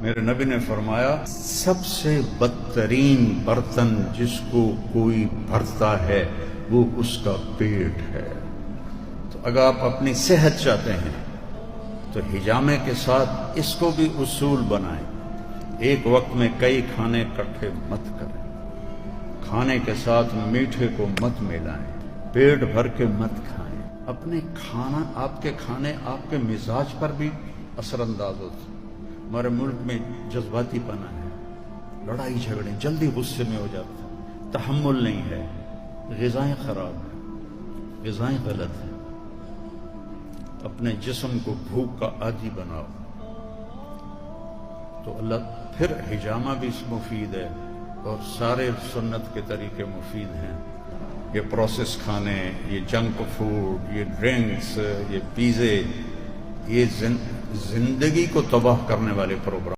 میرے نبی نے فرمایا سب سے بدترین برتن جس کو کوئی بھرتا ہے وہ اس کا پیٹ ہے۔ تو اگر آپ اپنی صحت چاہتے ہیں تو حجامے کے ساتھ اس کو بھی اصول بنائیں۔ ایک وقت میں کئی کھانے اکٹھے مت کریں، کھانے کے ساتھ میٹھے کو مت ملائیں، پیٹ بھر کے مت کھائیں۔ اپنے کھانا، آپ کے کھانے آپ کے مزاج پر بھی اثر انداز ہوتے ہیں۔ ہمارے ملک میں جذباتی پنا ہے، لڑائی جھگڑے، جلدی غصے میں ہو جاتے ہیں، تحمل نہیں ہے، غذائیں خراب ہیں، غذائیں غلط ہیں۔ اپنے جسم کو بھوک کا عادی بناؤ تو اللہ پھر حجامہ بھی مفید ہے اور سارے سنت کے طریقے مفید ہیں۔ یہ پروسیس کھانے، یہ جنک فوڈ، یہ ڈرنکس، یہ پیزے، یہ زندگی کو تباہ کرنے والے پروگرام